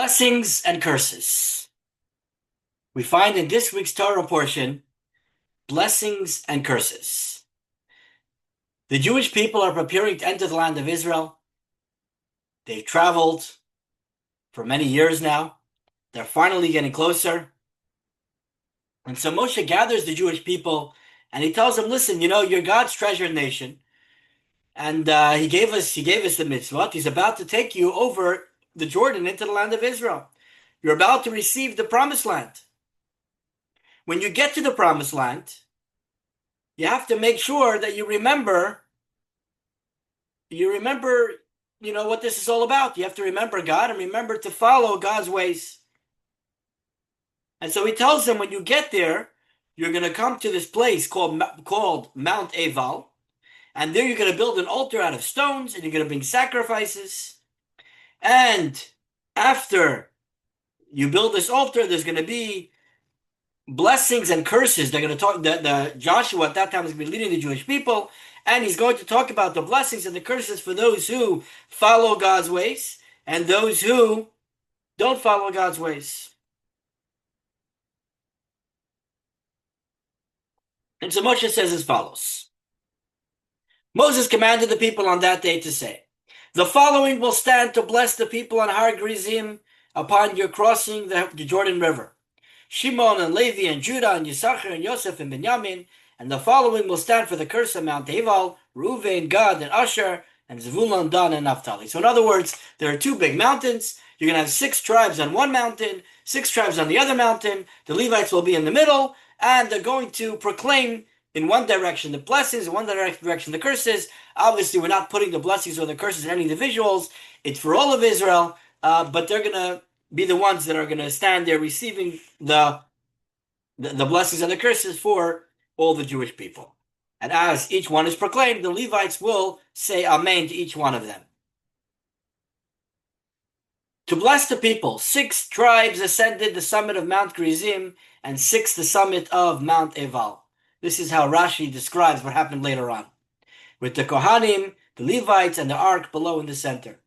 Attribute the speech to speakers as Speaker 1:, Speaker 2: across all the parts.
Speaker 1: Blessings and curses. We find in this week's Torah portion, blessings and curses. The Jewish people are preparing to enter the land of Israel. They've traveled for many years now. They're finally getting closer. And so Moshe gathers the Jewish people and he tells them, listen, you're God's treasured nation. And he gave us the mitzvot. He's about to take you over the Jordan into the land of Israel. You're about to receive the promised land. When you get to the promised land, you have to make sure that you remember, what this is all about. You have to remember God and remember to follow God's ways. And so he tells them, when you get there, you're going to come to this place called Mount Eval. And there you're going to build an altar out of stones, and you're going to bring sacrifices. And after you build this altar, there's going to be blessings and curses. They're going to talk. The Joshua at that time is going to be leading the Jewish people, and he's going to talk about the blessings and the curses for those who follow God's ways and those who don't follow God's ways. And so Moshe says as follows. Moses commanded the people on that day to say, the following will stand to bless the people on Har Gerizim upon your crossing the Jordan River. Shimon and Levi and Judah and Yisachar and Yosef and Benjamin, and the following will stand for the curse of Mount Eval, Reuven, Gad, and Asher, and Zevulun, Dan, and Naphtali. So in other words, there are two big mountains. You're going to have 6 tribes on one mountain, 6 tribes on the other mountain. The Levites will be in the middle, and they're going to proclaim in one direction the blessings, in one direction the curses. Obviously, we're not putting the blessings or the curses in any individuals. It's for all of Israel, but they're going to be the ones that are going to stand there receiving the blessings and the curses for all the Jewish people. And as each one is proclaimed, the Levites will say Amen to each one of them. To bless the people, 6 tribes ascended the summit of Mount Gerizim, and 6 the summit of Mount Eval. This is how Rashi describes what happened later on, with the Kohanim, the Levites, and the ark below in the center.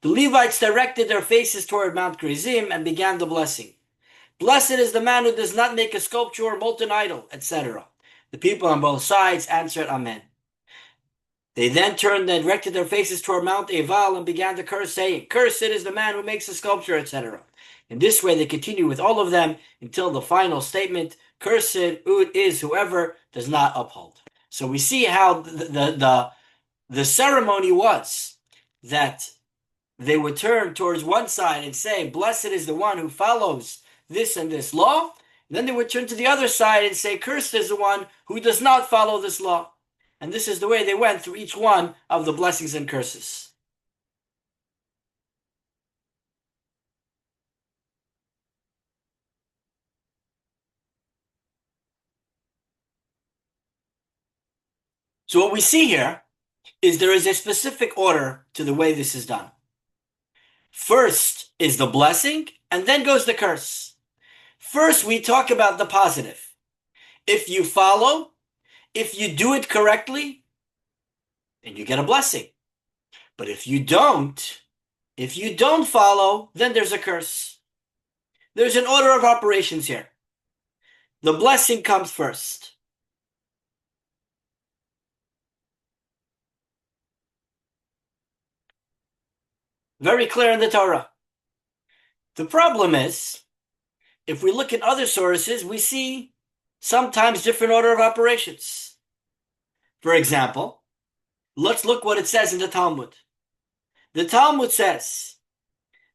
Speaker 1: The Levites directed their faces toward Mount Gerizim and began the blessing. Blessed is the man who does not make a sculpture or molten idol, etc. The people on both sides answered Amen. They then turned and directed their faces toward Mount Eval and began to curse, saying, Cursed is the man who makes a sculpture, etc. In this way they continued with all of them until the final statement, Cursed is whoever does not uphold. So we see how the ceremony was that they would turn towards one side and say, Blessed is the one who follows this and this law. And then they would turn to the other side and say, Cursed is the one who does not follow this law. And this is the way they went through each one of the blessings and curses. So what we see here is there is a specific order to the way this is done. First is the blessing, and then goes the curse. First, we talk about the positive. If you follow, if you do it correctly, then you get a blessing. But if you don't follow, then there's a curse. There's an order of operations here. The blessing comes first. Very clear in the Torah. The problem is, if we look at other sources, we see sometimes different order of operations. For example, let's look what it says in the Talmud. The Talmud says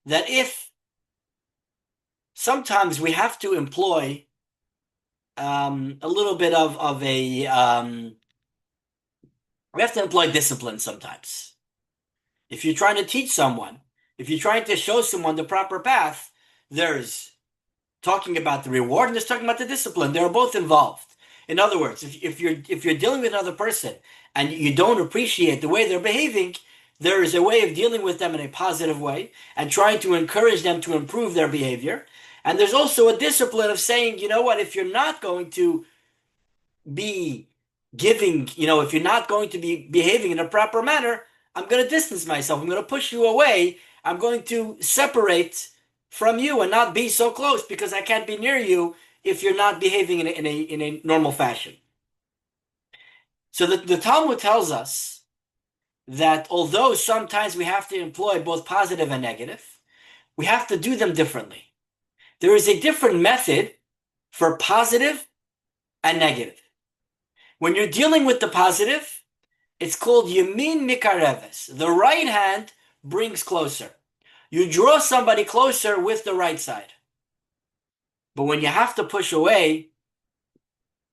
Speaker 1: that if sometimes we have to employ a little bit of we have to employ discipline sometimes. If you're trying to teach someone, if you're trying to show someone the proper path, there's talking about the reward and there's talking about the discipline. They're both involved. In other words, if you're dealing with another person and you don't appreciate the way they're behaving, there is a way of dealing with them in a positive way and trying to encourage them to improve their behavior. And there's also a discipline of saying, you know what, if you're not going to be giving, if you're not going to be behaving in a proper manner, I'm going to distance myself. I'm going to push you away. I'm going to separate from you and not be so close because I can't be near you if you're not behaving in a normal fashion. So the Talmud tells us that although sometimes we have to employ both positive and negative, we have to do them differently. There is a different method for positive and negative. When you're dealing with the positive, it's called Yamin Mikareves. The right hand brings closer. You draw somebody closer with the right side. But when you have to push away,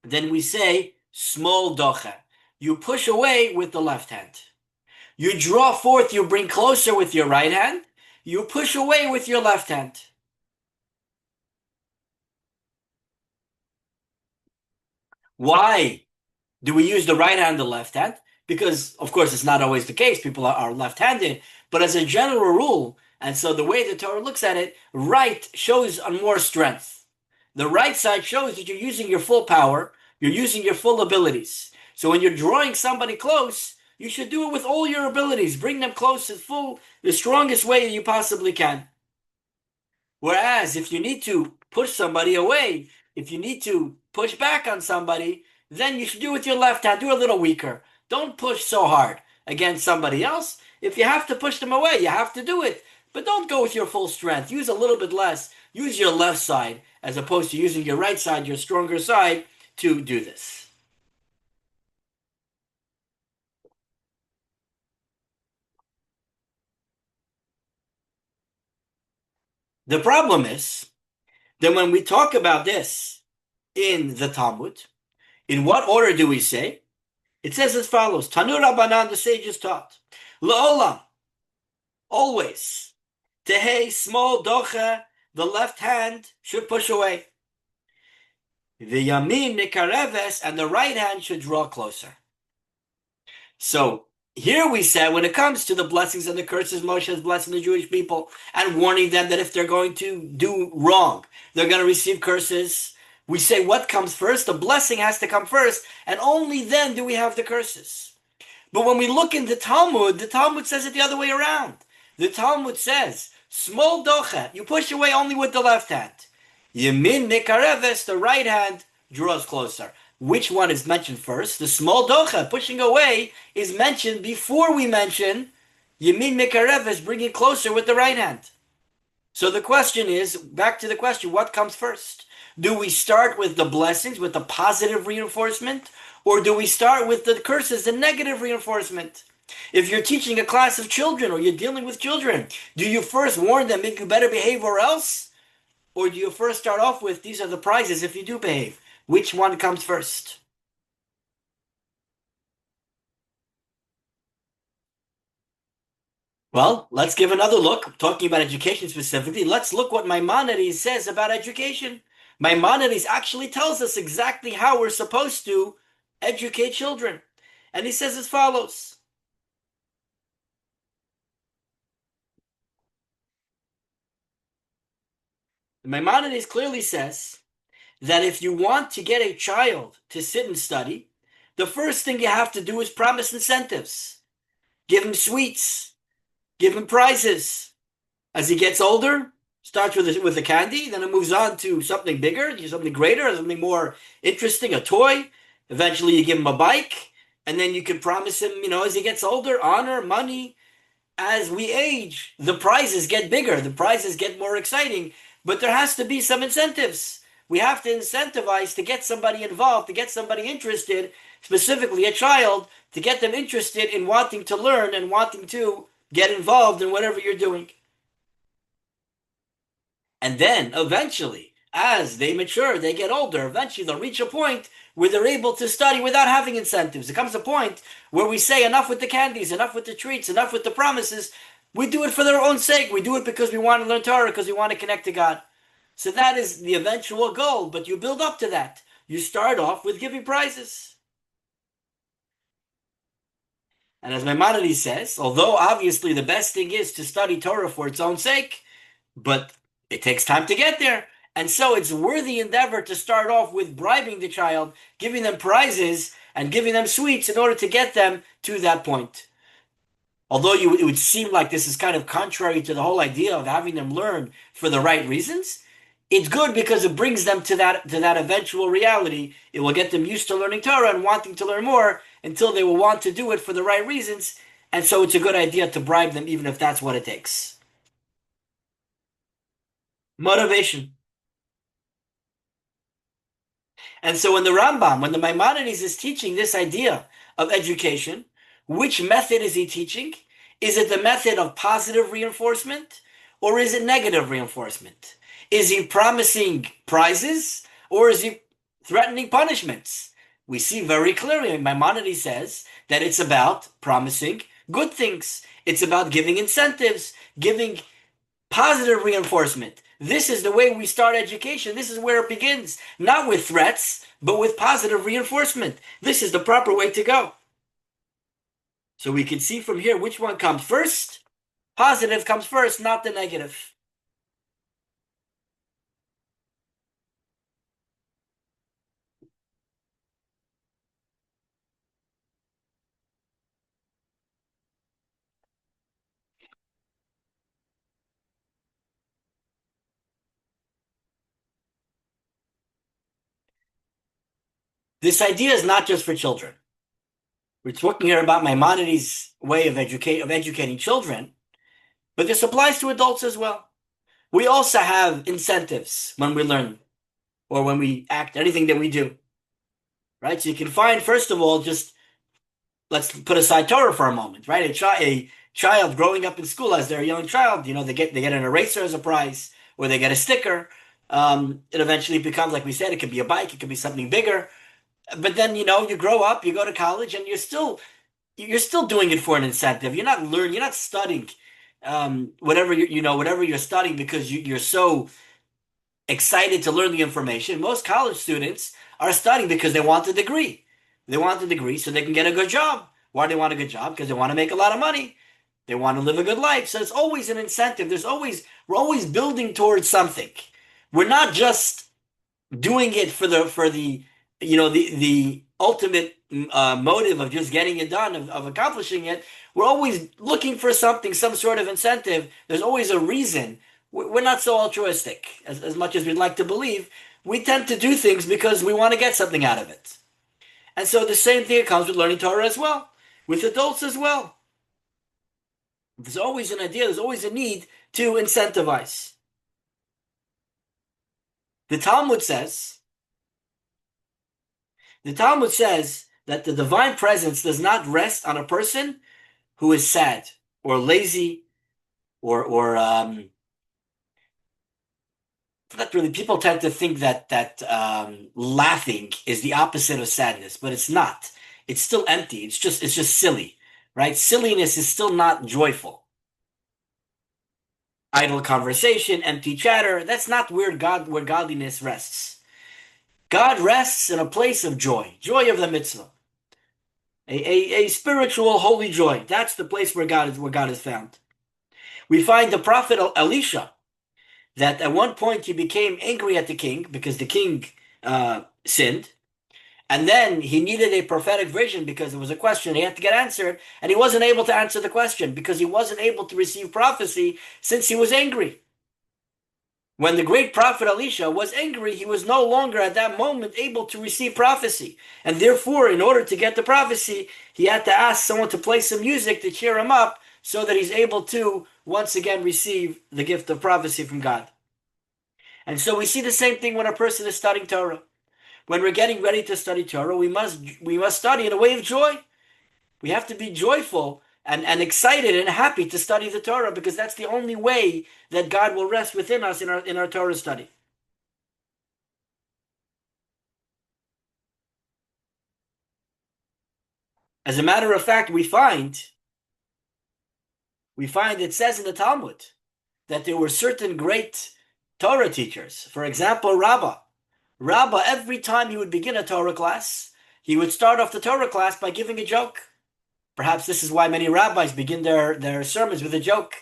Speaker 1: then we say small docha. You push away with the left hand. You draw forth, you bring closer with your right hand. You push away with your left hand. Why do we use the right hand, the left hand? Because, of course, it's not always the case. People are left-handed. But as a general rule, and so the way the Torah looks at it, right shows on more strength. The right side shows that you're using your full power, you're using your full abilities. So when you're drawing somebody close, you should do it with all your abilities. Bring them close to full, the strongest way you possibly can. Whereas if you need to push somebody away, if you need to push back on somebody, then you should do it with your left hand. Do it a little weaker. Don't push so hard against somebody else. If you have to push them away, you have to do it. But don't go with your full strength. Use a little bit less. Use your left side as opposed to using your right side, your stronger side, to do this. The problem is that when we talk about this in the Talmud, in what order do we say? It says as follows: Tanu Rabbanan, the sages taught, La'olam, always, Tehei, small docha, the left hand should push away. The yamin nikareves, and the right hand should draw closer. So here we say, when it comes to the blessings and the curses, Moshe is blessing the Jewish people and warning them that if they're going to do wrong, they're going to receive curses. We say what comes first? The blessing has to come first, and only then do we have the curses. But when we look in the Talmud says it the other way around. The Talmud says, small docha, you push away only with the left hand. Yamin mikareves, the right hand draws closer. Which one is mentioned first? The small docha, pushing away, is mentioned before we mention Yamin mikareves, bringing closer with the right hand. So the question is, back to the question, what comes first? Do we start with the blessings, with the positive reinforcement, or do we start with the curses, the negative reinforcement? If you're teaching a class of children or you're dealing with children, do you first warn them, make you better behave or else? Or do you first start off with, these are the prizes if you do behave? Which one comes first? Well, let's give another look, talking about education specifically. Let's look what Maimonides says about education. Maimonides actually tells us exactly how we're supposed to educate children. And he says as follows. Maimonides clearly says that if you want to get a child to sit and study, the first thing you have to do is promise incentives. Give him sweets. Give him prizes. As he gets older, starts with a candy, then it moves on to something bigger, something greater, something more interesting, a toy. Eventually you give him a bike, and then you can promise him, as he gets older, honor, money. As we age, the prizes get bigger, the prizes get more exciting, but there has to be some incentives. We have to incentivize to get somebody involved, to get somebody interested, specifically a child, to get them interested in wanting to learn and wanting to get involved in whatever you're doing. And then, eventually, as they mature, they get older, eventually they'll reach a point where they're able to study without having incentives. It comes a point where we say, enough with the candies, enough with the treats, enough with the promises. We do it for their own sake. We do it because we want to learn Torah, because we want to connect to God. So that is the eventual goal, but you build up to that. You start off with giving prizes. And as Maimonides says, although obviously the best thing is to study Torah for its own sake, but it takes time to get there. And so it's worthy endeavor to start off with bribing the child, giving them prizes and giving them sweets in order to get them to that point. Although it would seem like this is kind of contrary to the whole idea of having them learn for the right reasons, it's good because it brings them to that eventual reality. It will get them used to learning Torah and wanting to learn more until they will want to do it for the right reasons. And so it's a good idea to bribe them, even if that's what it takes. Motivation. And so when the Maimonides is teaching this idea of education, which method is he teaching? Is it the method of positive reinforcement or is it negative reinforcement? Is he promising prizes or is he threatening punishments? We see very clearly, Maimonides says that it's about promising good things. It's about giving incentives, giving positive reinforcement. This is the way we start education. This is where it begins. Not with threats, but with positive reinforcement. This is the proper way to go. So we can see from here which one comes first. Positive comes first, not the negative. This idea is not just for children. We're talking here about Maimonides' way of educating children, but this applies to adults as well. We also have incentives when we learn or when we act, anything that we do, right? So you can find, first of all, just let's put aside Torah for a moment, right? A child growing up in school as they're a young child, they get an eraser as a prize, or they get a sticker. It eventually becomes, like we said, it could be a bike, it could be something bigger. But then you grow up, you go to college, and you're still doing it for an incentive. You're not learning, you're not studying whatever you're studying because you're so excited to learn the information. Most college students are studying because they want a degree. They want a degree so they can get a good job. Why do they want a good job? Because they want to make a lot of money. They want to live a good life. So it's always an incentive. We're always building towards something. We're not just doing it for the the ultimate motive of just getting it done, of accomplishing it. We're always looking for something, some sort of incentive. There's always a reason. We're not so altruistic as much as we'd like to believe. We tend to do things because we want to get something out of it. And so the same thing comes with learning Torah as well, with adults as well. There's always an idea, there's always a need to incentivize. The Talmud says, the Talmud says that the divine presence does not rest on a person who is sad or lazy or not really. People tend to think that laughing is the opposite of sadness, but it's not. It's still empty. It's just silly, right? Silliness is still not joyful. Idle conversation, empty chatter, that's not where godliness rests. God rests in a place of joy, joy of the mitzvah, a spiritual holy joy. That's the place where God is found. We find the prophet Elisha that at one point he became angry at the king because the king sinned, and then he needed a prophetic vision because there was a question he had to get answered, and he wasn't able to answer the question because he wasn't able to receive prophecy since he was angry. When the great prophet Elisha was angry, he was no longer at that moment able to receive prophecy. And therefore, in order to get the prophecy, he had to ask someone to play some music to cheer him up so that he's able to once again receive the gift of prophecy from God. And so we see the same thing when a person is studying Torah. When we're getting ready to study Torah, we must study in a way of joy. We have to be joyful and excited and happy to study the Torah because that's the only way that God will rest within us in our Torah study. As a matter of fact, we find it says in the Talmud that there were certain great Torah teachers. For example, Rabbi. Rabbi, every time he would begin a Torah class, he would start off the Torah class by giving a joke. Perhaps this is why many rabbis begin their sermons with a joke.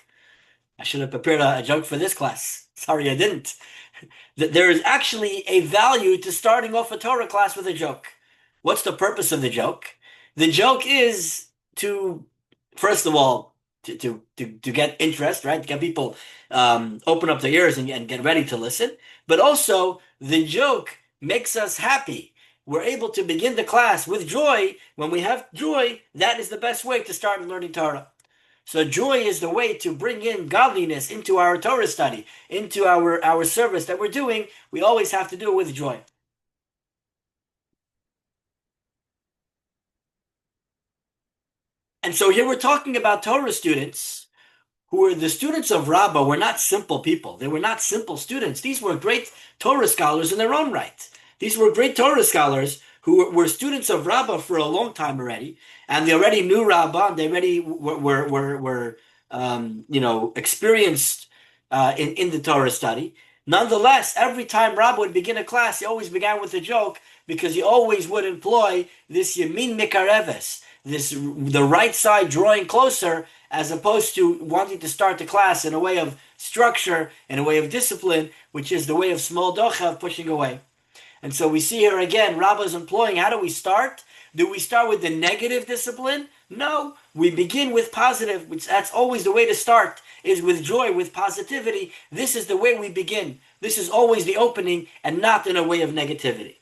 Speaker 1: I should have prepared a joke for this class. Sorry, I didn't. There is actually a value to starting off a Torah class with a joke. What's the purpose of the joke? The joke is to, first of all, to get interest, right? To get people open up their ears and get ready to listen. But also the joke makes us happy. We're able to begin the class with joy. When we have joy, that is the best way to start learning Torah. So joy is the way to bring in godliness into our Torah study, into our service that we're doing. We always have to do it with joy. And so here we're talking about Torah students who were the students of Rabbah were not simple people. They were not simple students. These were great Torah scholars in their own right. These were great Torah scholars who were students of Rabbah for a long time already, and they already knew Rabbah, and they already were experienced in the Torah study. Nonetheless, every time Rabbah would begin a class, he always began with a joke because he always would employ this yamin mikareves, this the right side drawing closer, as opposed to wanting to start the class in a way of structure, in a way of discipline, which is the way of small docha, of pushing away. And so we see here again, Rabbah's employing, how do we start? Do we start with the negative discipline? No, we begin with positive, which that's always the way to start, is with joy, with positivity. This is the way we begin. This is always the opening and not in a way of negativity.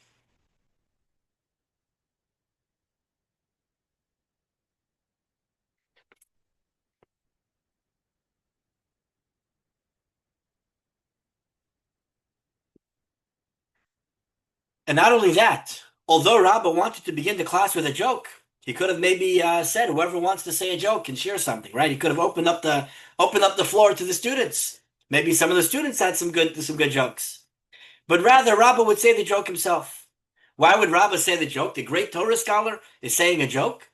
Speaker 1: And not only that, although Rabbah wanted to begin the class with a joke, he could have maybe said, "Whoever wants to say a joke can share something." Right? He could have opened up the floor to the students. Maybe some of the students had some good jokes, but rather Rabbah would say the joke himself. Why would Rabbah say the joke? The great Torah scholar is saying a joke.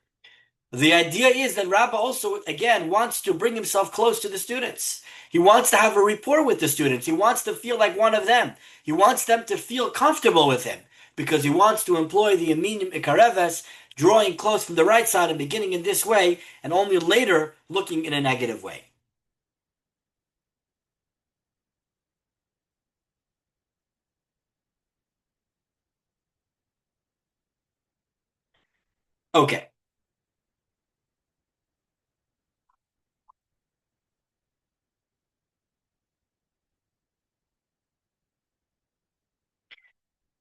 Speaker 1: The idea is that Rabbi also, again, wants to bring himself close to the students. He wants to have a rapport with the students. He wants to feel like one of them. He wants them to feel comfortable with him because he wants to employ the Aminim Ikareves, drawing close from the right side and beginning in this way, and only later looking in a negative way. Okay,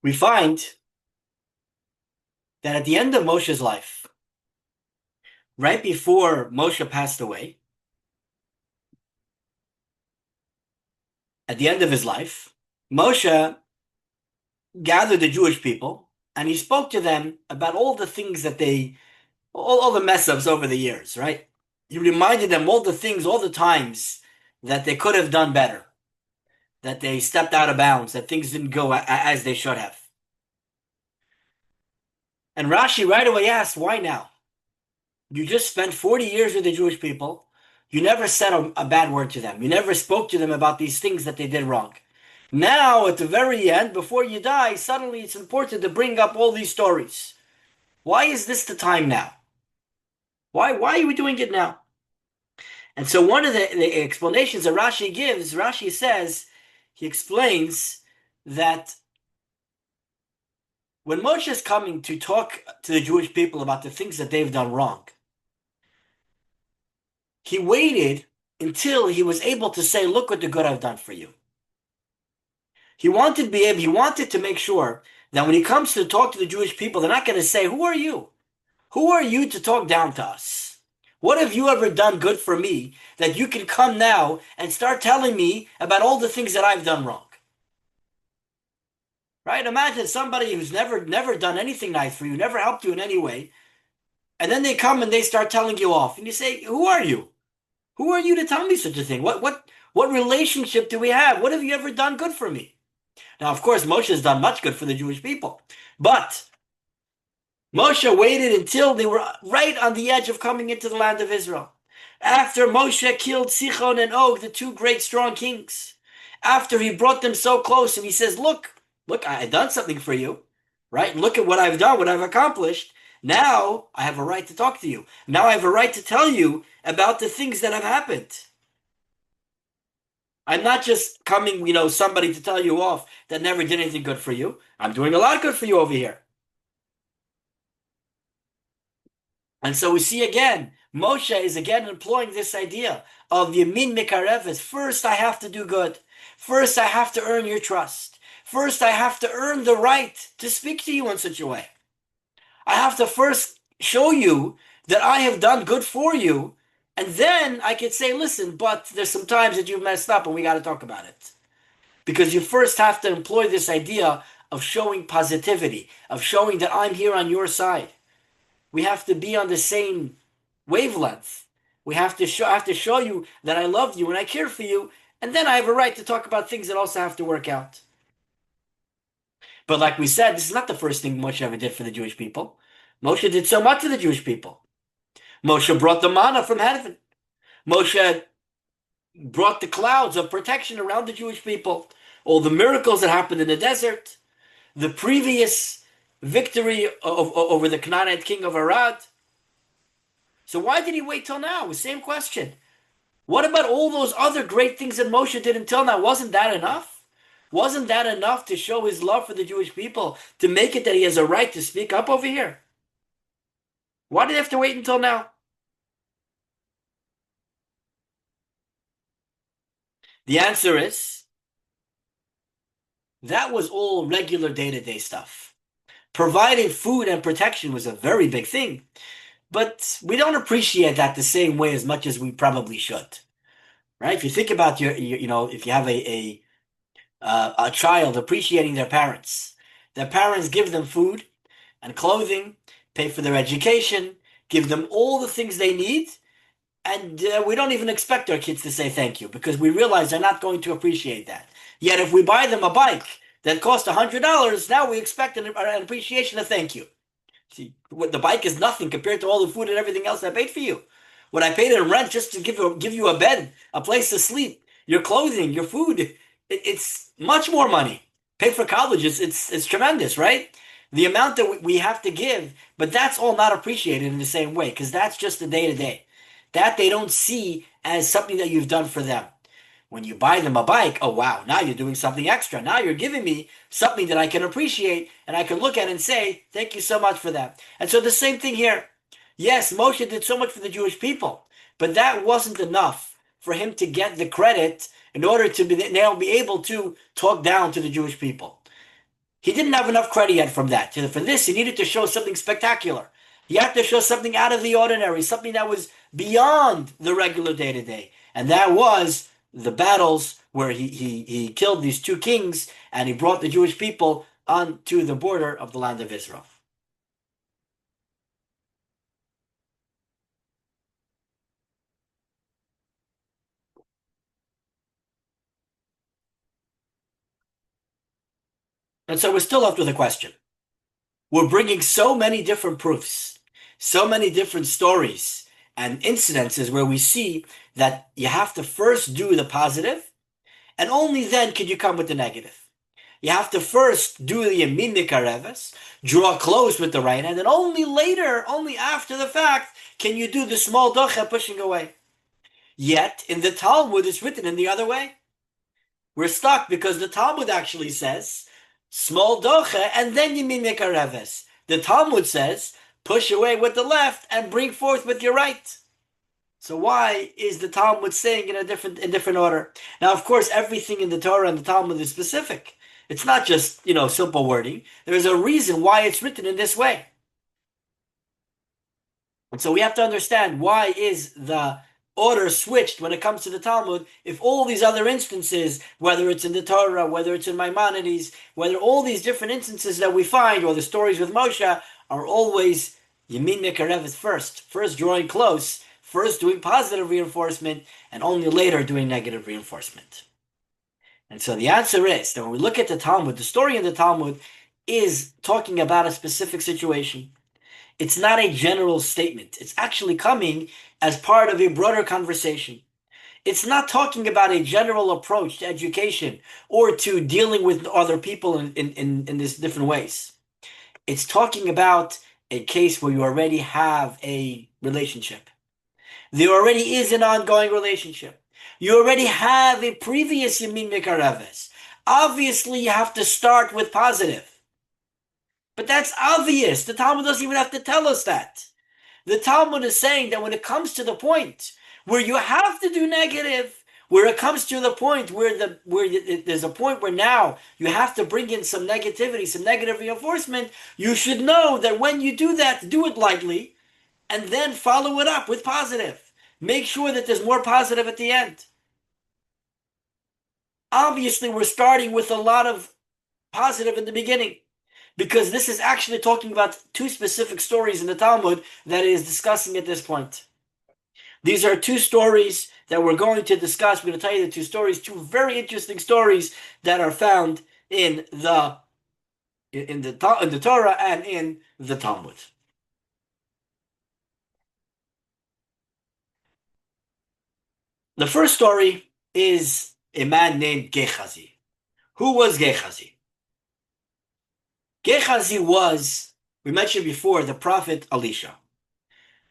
Speaker 1: we find that at the end of Moshe's life, right before Moshe passed away, at the end of his life, Moshe gathered the Jewish people and he spoke to them about all the things that all the mess ups over the years, right? He reminded them all the things, all the times that they could have done better, that they stepped out of bounds, that things didn't go as they should have. And Rashi right away asked, why now? You just spent 40 years with the Jewish people. You never said a bad word to them. You never spoke to them about these things that they did wrong. Now, at the very end, before you die, suddenly it's important to bring up all these stories. Why is this the time now? Why are we doing it now? And so one of the explanations that Rashi gives, Rashi says, he explains that when Moshe is coming to talk to the Jewish people about the things that they've done wrong, he waited until he was able to say, look what the good I've done for you. He wanted to make sure that when he comes to talk to the Jewish people, they're not going to say, who are you? Who are you to talk down to us? What have you ever done good for me that you can come now and start telling me about all the things that I've done wrong? Right? Imagine somebody who's never done anything nice for you, never helped you in any way, and then they come and they start telling you off, and you say, "Who are you? Who are you to tell me such a thing? What relationship do we have? What have you ever done good for me?" Now, of course, Moshe has done much good for the Jewish people, but Moshe waited until they were right on the edge of coming into the land of Israel. After Moshe killed Sichon and Og, the two great strong kings, after he brought them so close and he says, look, I've done something for you, right? Look at what I've done, what I've accomplished. Now I have a right to talk to you. Now I have a right to tell you about the things that have happened. I'm not just coming, somebody to tell you off that never did anything good for you. I'm doing a lot of good for you over here. And so we see again, Moshe is again employing this idea of Yamin Mikareves. First, I have to do good. First, I have to earn your trust. First, I have to earn the right to speak to you in such a way. I have to first show you that I have done good for you, and then I could say, listen, but there's some times that you've messed up and we got to talk about it. Because you first have to employ this idea of showing positivity, of showing that I'm here on your side. We have to be on the same wavelength. We have to show you that I love you and I care for you, and then I have a right to talk about things that also have to work out. But like we said, this is not the first thing Moshe ever did for the Jewish people. Moshe did so much for the Jewish people. Moshe brought the manna from heaven. Moshe brought the clouds of protection around the Jewish people. All the miracles that happened in the desert, the previous victory over the Canaanite king of Arad. So why did he wait till now? The same question. What about all those other great things that Moshe did until now? Wasn't that enough? Wasn't that enough to show his love for the Jewish people, to make it that he has a right to speak up over here? Why did he have to wait until now? The answer is that was all regular day-to-day stuff. Providing food and protection was a very big thing, but we don't appreciate that the same way as much as we probably should, right? If you think about if you have a child appreciating their parents give them food and clothing, pay for their education, give them all the things they need, and we don't even expect our kids to say thank you because we realize they're not going to appreciate that. Yet if we buy them a bike that costs $100, now we expect an appreciation, a thank you. See, the bike is nothing compared to all the food and everything else I paid for you. What I paid in rent just to give you a bed, a place to sleep, your clothing, your food, it's much more money. Pay for college, it's tremendous, right? The amount that we have to give, but that's all not appreciated in the same way because that's just the day to day. That they don't see as something that you've done for them. When you buy them a bike, oh wow, now you're doing something extra. Now you're giving me something that I can appreciate and I can look at and say, thank you so much for that. And so the same thing here. Yes, Moshe did so much for the Jewish people, but that wasn't enough for him to get the credit in order to now be able to talk down to the Jewish people. He didn't have enough credit yet from that. For this, he needed to show something spectacular. He had to show something out of the ordinary, something that was beyond the regular day-to-day. And that was the battles where he killed these two kings and he brought the Jewish people onto the border of the land of Israel. And so we're still left with a question. We're bringing so many different proofs, so many different stories and incidences where we see that you have to first do the positive, and only then can you come with the negative. You have to first do the yamin mikareves, draw close with the right hand, and only later, only after the fact, can you do the small docha pushing away. Yet, in the Talmud, it's written in the other way. We're stuck because the Talmud actually says small docha and then yamin mikareves. The Talmud says push away with the left and bring forth with your right. So why is the Talmud saying in different order? Now, of course, everything in the Torah and the Talmud is specific. It's not just, simple wording. There's a reason why it's written in this way. And so we have to understand why is the order switched when it comes to the Talmud if all these other instances, whether it's in the Torah, whether it's in Maimonides, whether all these different instances that we find, or the stories with Moshe, are always Yamin Mekarev first drawing close, first doing positive reinforcement, and only later doing negative reinforcement. And so the answer is that when we look at the Talmud, the story in the Talmud is talking about a specific situation. It's not a general statement. It's actually coming as part of a broader conversation. It's not talking about a general approach to education or to dealing with other people in these different ways. It's talking about a case where you already have a relationship. There already is an ongoing relationship. You already have a previous Yamin Mikareves. Obviously, you have to start with positive. But that's obvious. The Talmud doesn't even have to tell us that. The Talmud is saying that when it comes to the point where you have to do negative, where it comes to the point where there's a point where now you have to bring in some negativity, some negative reinforcement, you should know that when you do that, do it lightly, and then follow it up with positive. Make sure that there's more positive at the end. Obviously, we're starting with a lot of positive in the beginning because this is actually talking about two specific stories in the Talmud that it is discussing at this point. These are two stories that we're going to discuss. We're going to tell you the two stories, two very interesting stories that are found in the Torah and in the Talmud. The first story is a man named Gehazi. Who was Gehazi? Gehazi was, we mentioned before, the prophet Elisha.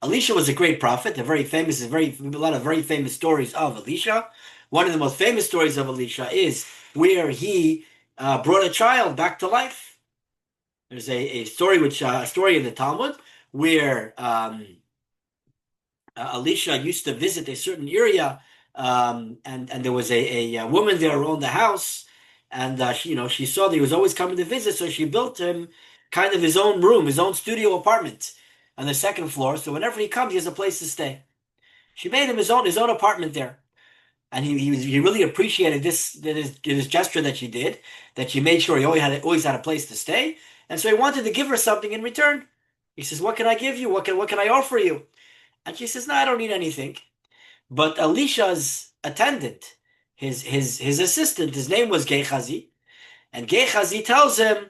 Speaker 1: Elisha was a great prophet, a lot of very famous stories of Elisha. One of the most famous stories of Elisha is where he brought a child back to life. There's a story a story in the Talmud where Elisha used to visit a certain area, and there was a woman there who owned the house, and she saw that he was always coming to visit, so she built him kind of his own room, his own studio apartment on the second floor. So whenever he comes, he has a place to stay. She made him his own apartment there, and he really appreciated this gesture that she did, that she made sure he always had a place to stay, and so he wanted to give her something in return. He says, "What can I give you? What can I offer you?" And she says, "No, I don't need anything." But Elisha's attendant, his assistant, his name was Gehazi, and Gehazi tells him,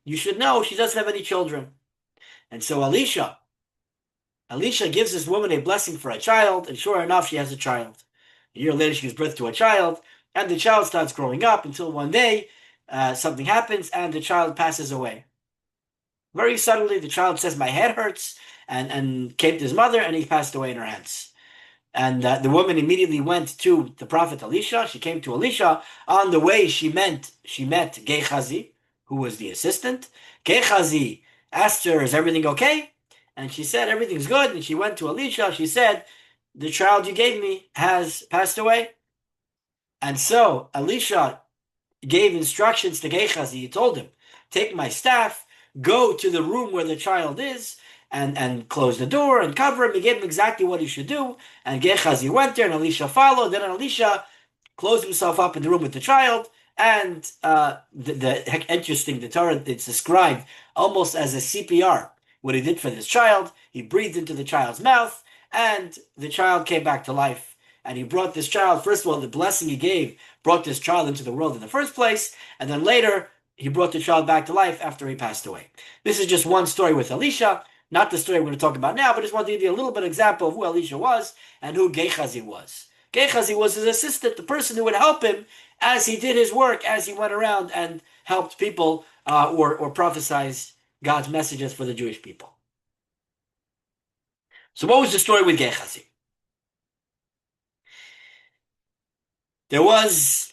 Speaker 1: "You should know she doesn't have any children." And so Elisha gives this woman a blessing for a child, and sure enough, she has a child. A year later, she gives birth to a child, and the child starts growing up until one day something happens and the child passes away. Very suddenly, the child says, "My head hurts," and came to his mother, and he passed away in her hands. And the woman immediately went to the prophet Elisha. She came to Elisha. On the way, she met Gehazi, who was the assistant. Gehazi asked her, "Is everything okay?" And she said, "Everything's good." And she went to Elisha. She said, "The child you gave me has passed away." And so Elisha gave instructions to Gehazi. He told him, "Take my staff, go to the room where the child is, and close the door and cover him." He gave him exactly what he should do. And Gehazi went there, and Elisha followed. Then Elisha closed himself up in the room with the child. And interesting, the Torah, it's described almost as a CPR. What he did for this child, he breathed into the child's mouth, and the child came back to life. And he brought this child, first of all, the blessing he gave brought this child into the world in the first place, and then later he brought the child back to life after he passed away. This is just one story with Elisha, not the story we're going to talk about now, but just want to give you a little bit of example of who Elisha was and who Gehazi was. Gehazi was his assistant, the person who would help him as he did his work, as he went around and helped people or prophesied God's messages for the Jewish people. So what was the story with Gehazi? There was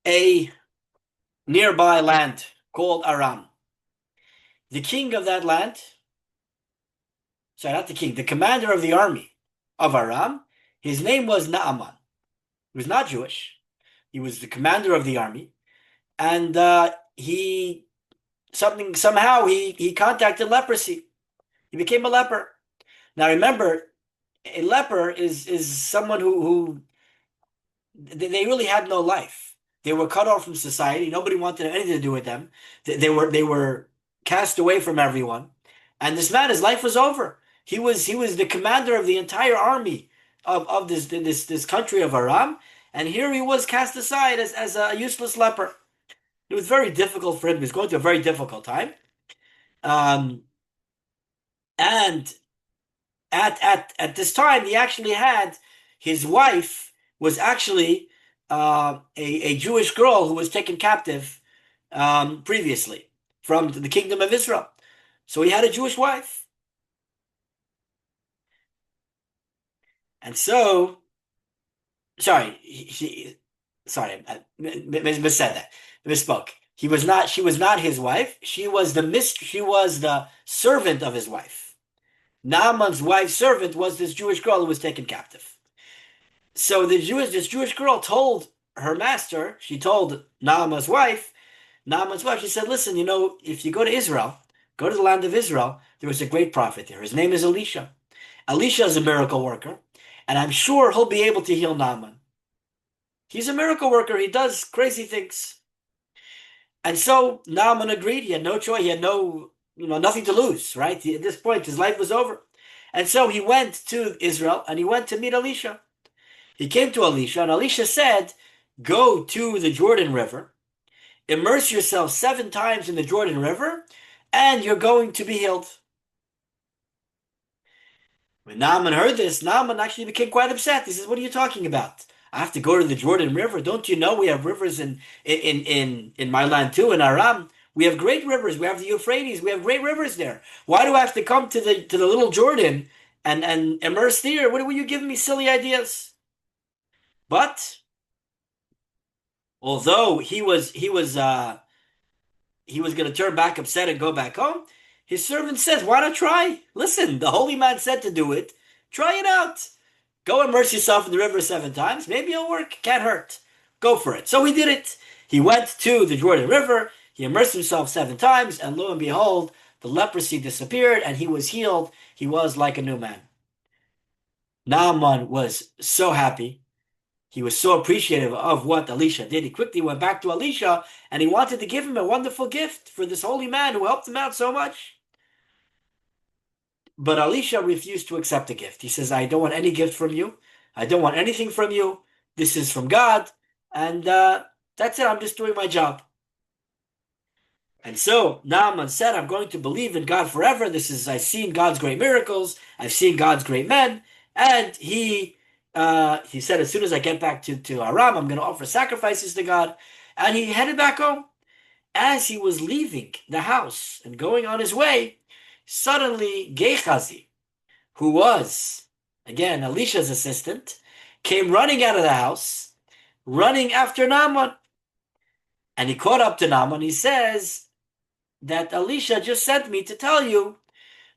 Speaker 1: a nearby land called Aram. The king of that land, sorry, not the king, the commander of the army of Aram, his name was Naaman. He was not Jewish. He was the commander of the army, and somehow he contacted leprosy. He became a leper. Now remember, a leper is someone who they really had no life. They were cut off from society. Nobody wanted anything to do with them. They were cast away from everyone. And this man, his life was over. He was the commander of the entire army of this country of Aram, and here he was cast aside as a useless leper. It was very difficult for him. He was going through a very difficult time. And at this time, he actually had his wife was actually a Jewish girl who was taken captive previously from the kingdom of Israel. So he had a Jewish wife. And so, sorry, I missaid that. Misspoke. She was not his wife. She was the servant of his wife. Naaman's wife's servant was this Jewish girl who was taken captive. So this Jewish girl told her master, she told Naaman's wife, she said, listen, if you go to Israel, go to the land of Israel, there was a great prophet there. His name is Elisha. Elisha is a miracle worker, and I'm sure he'll be able to heal Naaman. He's a miracle worker. He does crazy things. And so Naaman agreed. He had no choice. He had nothing to lose, right? At this point, his life was over. And so he went to Israel and he went to meet Elisha. He came to Elisha, and Elisha said, go to the Jordan River, immerse yourself 7 times in the Jordan River, and you're going to be healed. When Naaman heard this, Naaman actually became quite upset. He says, what are you talking about? I have to go to the Jordan River. Don't you know we have rivers in my land too, in Aram? We have great rivers. We have the Euphrates. We have great rivers there. Why do I have to come to the little Jordan and immerse there? What were you giving me silly ideas? But although he was going to turn back upset and go back home, his servant says, why not try? Listen, the holy man said to do it. Try it out. Go immerse yourself in the river 7 times. Maybe it'll work. Can't hurt. Go for it. So he did it. He went to the Jordan River. He immersed himself 7 times, and lo and behold, the leprosy disappeared, and he was healed. He was like a new man. Naaman was so happy. He was so appreciative of what Elisha did. He quickly went back to Elisha, and he wanted to give him a wonderful gift for this holy man who helped him out so much. But Elisha refused to accept the gift. He says, I don't want any gift from you. I don't want anything from you. This is from God. And that's it. I'm just doing my job. And so Naaman said, I'm going to believe in God forever. I've seen God's great miracles. I've seen God's great men. And he said, as soon as I get back to Aram, I'm going to offer sacrifices to God. And he headed back home. As he was leaving the house and going on his way, suddenly Gehazi, who was, again, Elisha's assistant, came running out of the house, running after Naaman. And he caught up to Naaman. He says that Elisha just sent me to tell you,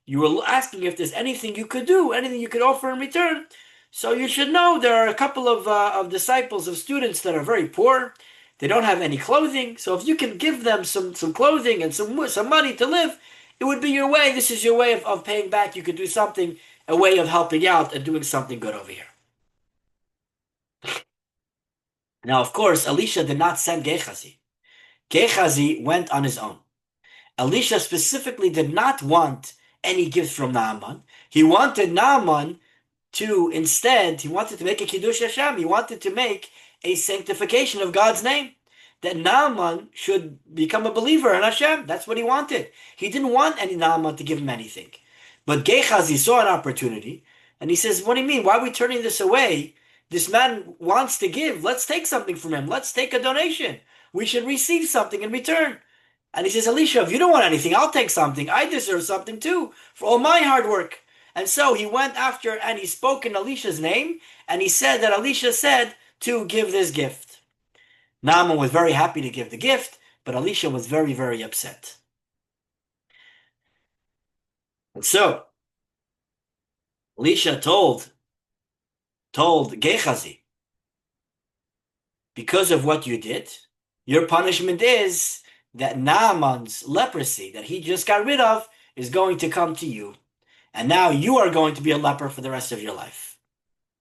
Speaker 1: you were asking if there's anything you could do, anything you could offer in return. So you should know there are a couple of disciples, of students that are very poor. They don't have any clothing. So if you can give them some clothing and some money to live, it would be your way. This is your way of paying back. You could do something, a way of helping out and doing something good over here. Now, of course, Elisha did not send Gehazi. Gehazi went on his own. Elisha specifically did not want any gifts from Naaman. He wanted Naaman he wanted to make a Kiddush Hashem. He wanted to make a sanctification of God's name. That Naaman should become a believer in Hashem. That's what he wanted. He didn't want any Naaman to give him anything. But Gehazi saw an opportunity, and he says, what do you mean? Why are we turning this away? This man wants to give. Let's take something from him. Let's take a donation. We should receive something in return. And he says, Elisha, if you don't want anything, I'll take something. I deserve something too for all my hard work. And so he went after and he spoke in Elisha's name, and he said that Elisha said to give this gift. Naaman was very happy to give the gift, but Elisha was very, very upset. And so Elisha told Gehazi, because of what you did, your punishment is that Naaman's leprosy that he just got rid of is going to come to you. And now you are going to be a leper for the rest of your life.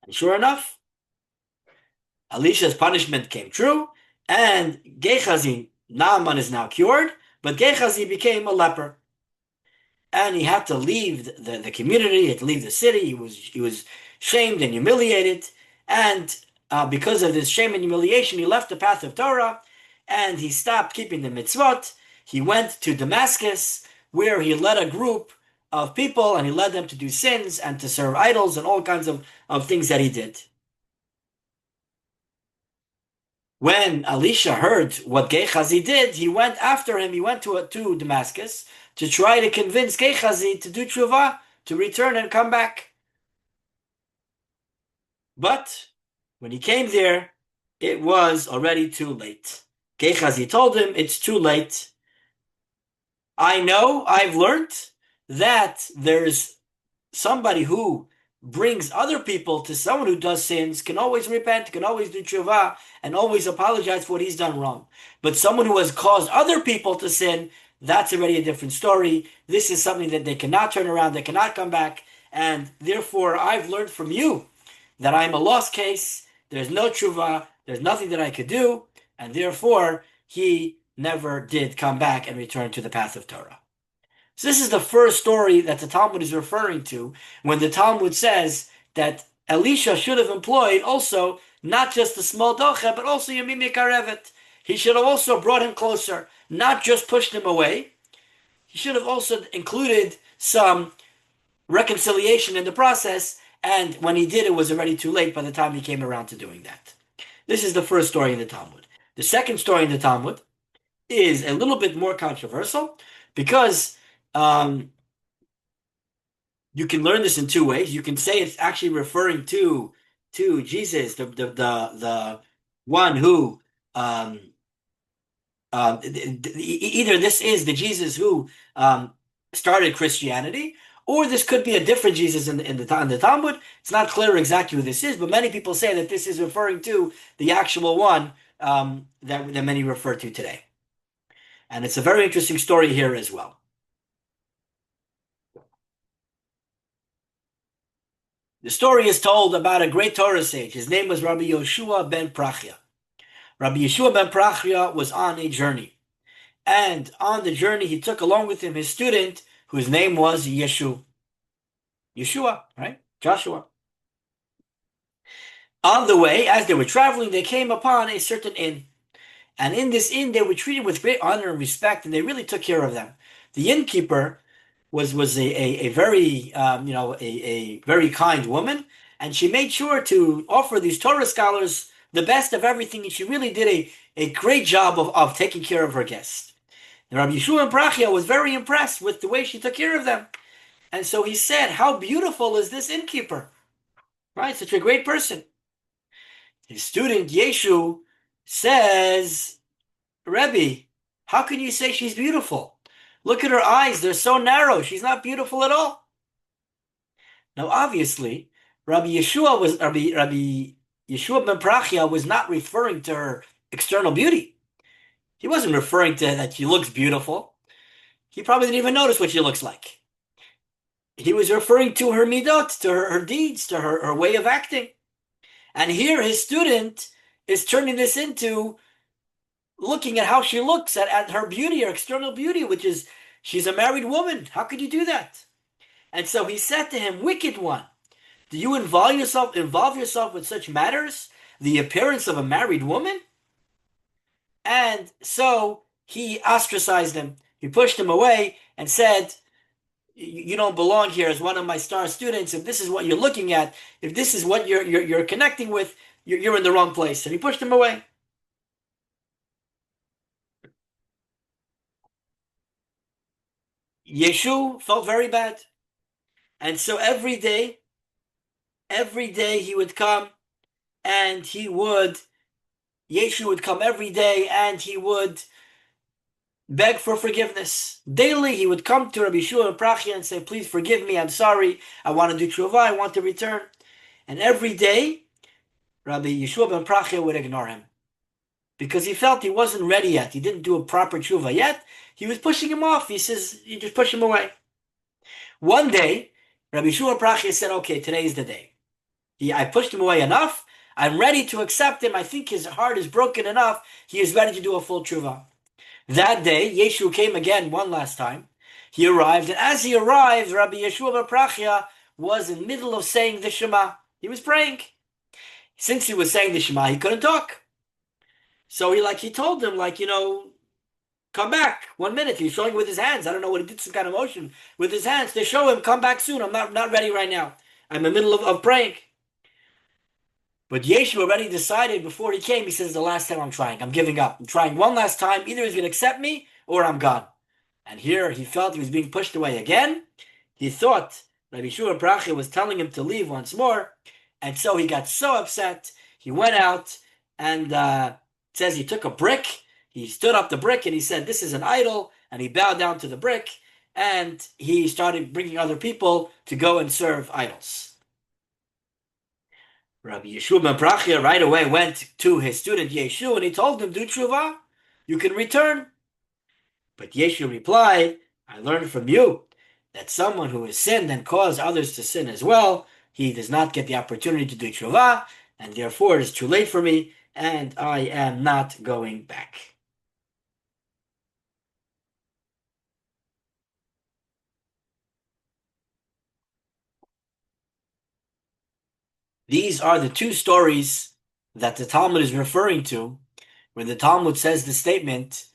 Speaker 1: And sure enough, Elisha's punishment came true, and Naaman is now cured, but Gehazi became a leper. And he had to leave the community, he had to leave the city. He was shamed and humiliated. And because of this shame and humiliation, he left the path of Torah, and he stopped keeping the mitzvot. He went to Damascus, where he led a group of people, and he led them to do sins and to serve idols and all kinds of things that he did. When Elisha heard what Gehazi did, he went after him. He went to Damascus to try to convince Gehazi to do tshuva, to return and come back. But when he came there, it was already too late. Gehazi told him, it's too late. I know, I've learned that there's somebody who brings other people to someone who does sins can always repent, can always do tshuva, and always apologize for what he's done wrong. But someone who has caused other people to sin, that's already a different story. This is something that they cannot turn around, they cannot come back, and therefore I've learned from you that I'm a lost case, there's no tshuva, there's nothing that I could do, and therefore he never did come back and return to the path of Torah. So this is the first story that the Talmud is referring to when the Talmud says that Elisha should have employed also not just the small doche, but also Yamim Yikarevet. He should have also brought him closer, not just pushed him away. He should have also included some reconciliation in the process, and when he did, it was already too late by the time he came around to doing that. This is the first story in the Talmud. The second story in the Talmud is a little bit more controversial because you can learn this in two ways. You can say it's actually referring to Jesus, the one who either this is the Jesus who started Christianity, or this could be a different Jesus in the Talmud. It's not clear exactly who this is, but many people say that this is referring to the actual one that many refer to today. And it's a very interesting story here as well. The story is told about a great Torah sage. His name was Rabbi Yoshua ben Prachya. Rabbi Yeshua ben Prachya was on a journey. And on the journey, he took along with him his student, whose name was Yeshua, right? Joshua. On the way, as they were traveling, they came upon a certain inn. And in this inn, they were treated with great honor and respect, and they really took care of them. The innkeeper was a very a very kind woman, and she made sure to offer these Torah scholars the best of everything, and she really did a great job of taking care of her guests. And Rabbi Yeshua ben Prachya was very impressed with the way she took care of them. And so he said, how beautiful is this innkeeper? Right? Such a great person. His student, Yeshu, says, Rebbe, how can you say she's beautiful? Look at her eyes. They're so narrow. She's not beautiful at all. Now, obviously, Rabbi Yeshua ben Prachya was not referring to her external beauty. He wasn't referring to that she looks beautiful. He probably didn't even notice what she looks like. He was referring to her midot, to her deeds, to her way of acting. And here his student is turning this into looking at how she looks, at her beauty, her external beauty, which is, she's a married woman. How could you do that? And so he said to him, wicked one, do you involve yourself with such matters? The appearance of a married woman? And so he ostracized him. He pushed him away and said, you don't belong here as one of my star students. If this is what you're looking at, if this is what you're connecting with, you're in the wrong place. And he pushed him away. Yeshu felt very bad. And so every day he would come and Yeshu would come every day and he would beg for forgiveness. Daily he would come to Rabbi Yeshua ben Prachya and say, please forgive me, I'm sorry, I want to do tshuva, I want to return. And every day, Rabbi Yeshua ben Prachya would ignore him. Because he felt he wasn't ready yet. He didn't do a proper tshuva yet. He was pushing him off. He says, you just push him away. One day, Rabbi Yeshua ben Prachya said, okay, today is the day. I pushed him away enough. I'm ready to accept him. I think his heart is broken enough. He is ready to do a full tshuva. That day, Yeshu came again one last time. He arrived, and as he arrived, Rabbi Yeshua ben Prachya was in the middle of saying the Shema. He was praying. Since he was saying the Shema, he couldn't talk. So he told him, come back 1 minute. He's showing with his hands. I don't know what he did, some kind of motion with his hands to show him, come back soon. I'm not ready right now. I'm in the middle of praying. But Yeshu already decided before he came, he says, the last time I'm trying. I'm giving up. I'm trying one last time. Either he's going to accept me or I'm gone. And here he felt he was being pushed away again. He thought Rabbi Yeshua ben Prachya was telling him to leave once more. And so he got so upset. He went out and it says he took a brick. He stood up the brick and he said, this is an idol. And he bowed down to the brick. and he started bringing other people to go and serve idols. Rabbi Yeshua ben Prachia right away went to his student Yeshu and he told him, do tshuva, you can return. But Yeshu replied, I learned from you that someone who has sinned and caused others to sin as well, he does not get the opportunity to do tshuva, and therefore it is too late for me, and I am not going back. These are the two stories that the Talmud is referring to, when the Talmud says the statement,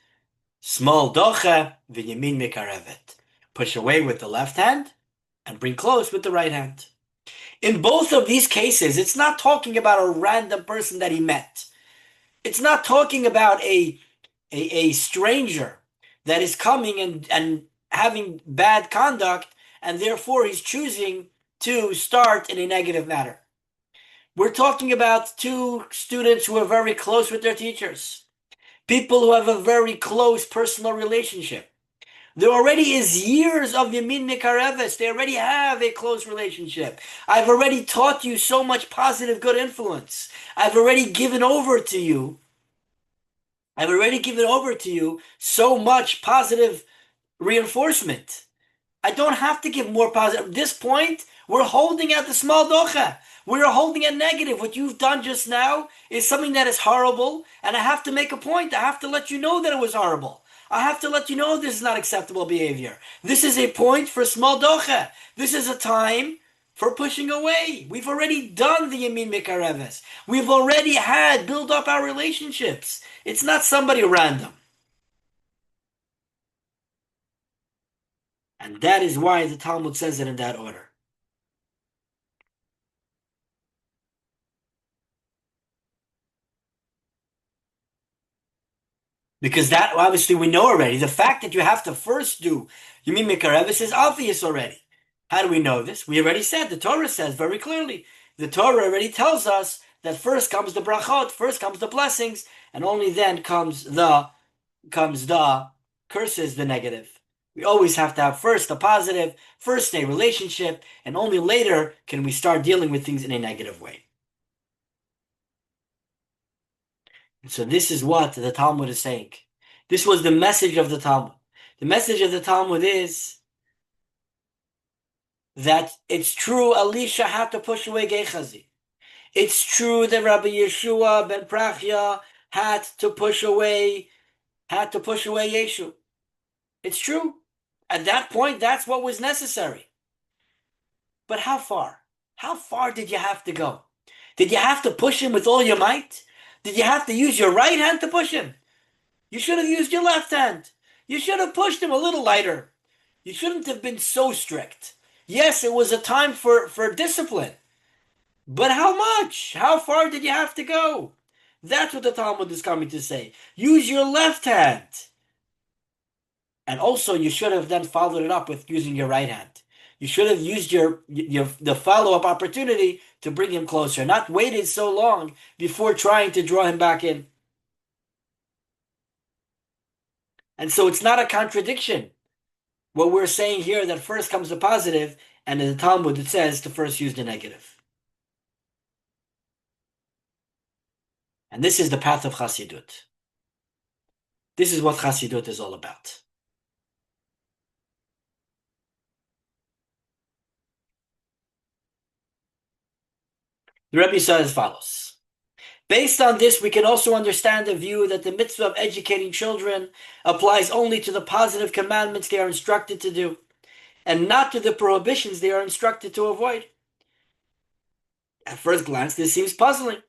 Speaker 1: Small doche v'yamin mikarevet. Push away with the left hand and bring close with the right hand. In both of these cases, it's not talking about a random person that he met. It's not talking about a stranger that is coming and having bad conduct, and therefore he's choosing to start in a negative manner. We're talking about two students who are very close with their teachers, people who have a very close personal relationship. There already is years of Yamin Mikareves. They already have a close relationship. I've already taught you so much positive, good influence. I've already given over to you. I've already given over to you so much positive reinforcement. I don't have to give more positive. At this point, we're holding at the small docha. We're holding at negative. What you've done just now is something that is horrible, and I have to make a point. I have to let you know that it was horrible. I have to let you know this is not acceptable behavior. This is a point for small docha. This is a time for pushing away. We've already done the Yamin Mikareves. We've already had build up our relationships. It's not somebody random. And that is why the Talmud says it in that order. Because that, obviously, we know already. The fact that you have to first do Yamin Mikareves is obvious already. How do we know this? We already said, the Torah says very clearly. The Torah already tells us that first comes the brachot, first comes the blessings, and only then comes the curses, the negative. We always have to have first the positive, first a relationship, and only later can we start dealing with things in a negative way. And so this is what the Talmud is saying. This was the message of the Talmud. The message of the Talmud is that it's true Elisha had to push away Gehazi. It's true that Rabbi Yeshua ben Prachia had to push away Yeshu. It's true. At that point, that's what was necessary. But how far? How far did you have to go? Did you have to push him with all your might? Did you have to use your right hand to push him? You should have used your left hand. You should have pushed him a little lighter. You shouldn't have been so strict. Yes, it was a time for discipline. But how much? How far did you have to go? That's what the Talmud is coming to say. Use your left hand. And also, you should have then followed it up with using your right hand. You should have used the follow-up opportunity to bring him closer, not waited so long before trying to draw him back in. And so it's not a contradiction. What we're saying here that first comes the positive, and in the Talmud it says to first use the negative. And this is the path of Chassidut. This is what Chassidut is all about. The Rebbe says as follows. Based on this, we can also understand the view that the mitzvah of educating children applies only to the positive commandments they are instructed to do, and not to the prohibitions they are instructed to avoid. At first glance, this seems puzzling.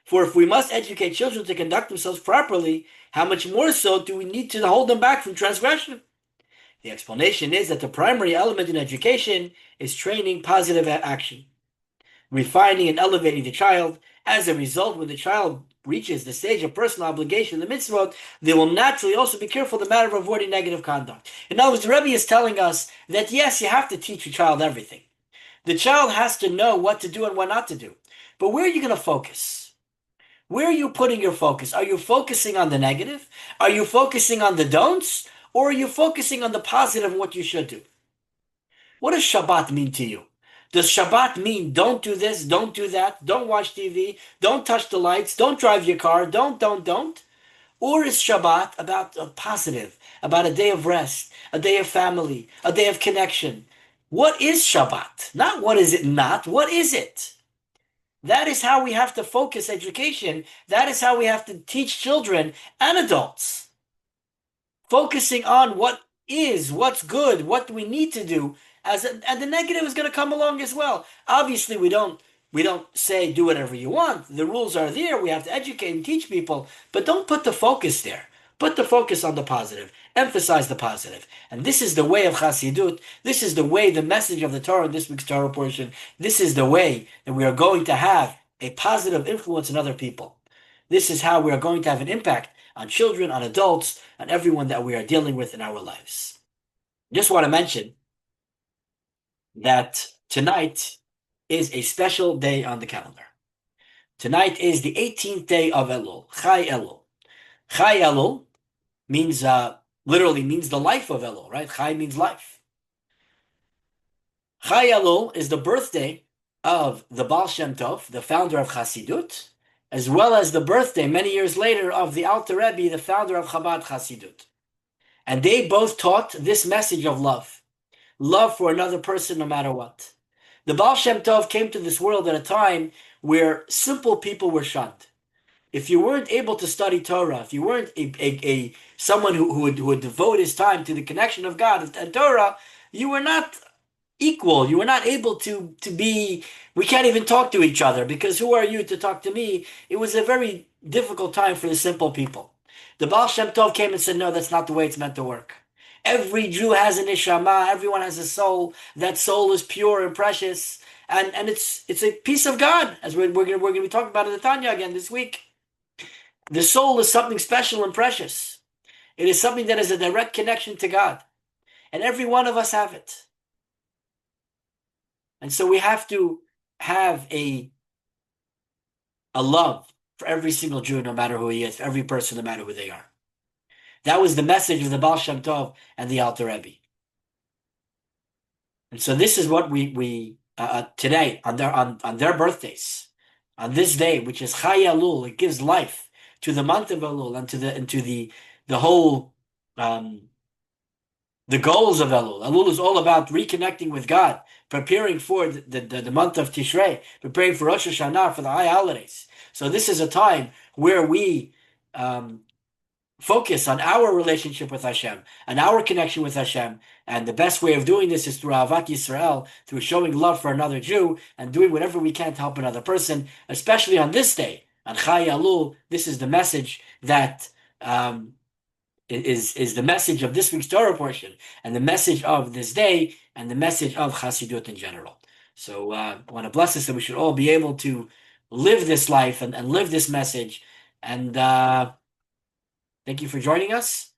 Speaker 1: For if we must educate children to conduct themselves properly, how much more so do we need to hold them back from transgression? The explanation is that the primary element in education is training positive action, refining and elevating the child. As a result, when the child reaches the stage of personal obligation, the mitzvot, they will naturally also be careful in the matter of avoiding negative conduct. In other words, the Rebbe is telling us that yes, you have to teach your child everything. The child has to know what to do and what not to do. But where are you going to focus? Where are you putting your focus? Are you focusing on the negative? Are you focusing on the don'ts? Or are you focusing on the positive and what you should do? What does Shabbat mean to you? Does Shabbat mean don't do this, don't do that, don't watch TV, don't touch the lights, don't drive your car, don't? Or is Shabbat about a positive, about a day of rest, a day of family, a day of connection? What is Shabbat? Not what is it not, what is it? That is how we have to focus education. That is how we have to teach children and adults. Focusing on what is, what's good, what we need to do, and the negative is going to come along as well. Obviously, we don't say do whatever you want. The rules are there. We have to educate and teach people, but don't put the focus there. Put the focus on the positive. Emphasize the positive. And this is the way of Chassidut. This is the way, the message of the Torah in this week's Torah portion. This is the way that we are going to have a positive influence on other people. This is how we are going to have an impact on children, on adults, on everyone that we are dealing with in our lives. Just want to mention that tonight is a special day on the calendar. Tonight is the 18th day of Elul, Chai Elul. Chai Elul means, literally means the life of Elul, right? Chai means life. Chai Elul is the birthday of the Baal Shem Tov, the founder of Chassidut, as well as the birthday many years later of the Alter Rebbe, the founder of Chabad Chassidut. And they both taught this message of love. Love for another person no matter what. The Baal Shem Tov came to this world at a time where simple people were shunned. If you weren't able to study Torah, if you weren't someone who would devote his time to the connection of God and Torah, you were not equal. You were not able to be, we can't even talk to each other because who are you to talk to me? It was a very difficult time for the simple people. The Baal Shem Tov came and said, no, that's not the way it's meant to work. Every Jew has an neshama. Everyone has a soul. That soul is pure and precious. And it's a piece of God, as we're going to be talking about in the Tanya again this week. The soul is something special and precious. It is something that is a direct connection to God. And every one of us have it. And so we have to have a love for every single Jew, no matter who he is, for every person, no matter who they are. That was the message of the Baal Shem Tov and the Alter Rebbe. And so this is what we today, on their birthdays, on this day, which is Chai Elul, it gives life to the month of Elul and to the whole the goals of Elul. Elul is all about reconnecting with God, preparing for the month of Tishrei, preparing for Rosh Hashanah, for the high holidays. So this is a time where we focus on our relationship with Hashem and our connection with Hashem. And the best way of doing this is through Ahavat Yisrael, through showing love for another Jew and doing whatever we can to help another person, especially on this day, on Chai Elul. This is the message that is the message of this week's Torah portion, and the message of this day, and the message of Chassidut in general. So I want to bless us that we should all be able to live this life and live this message. And thank you for joining us.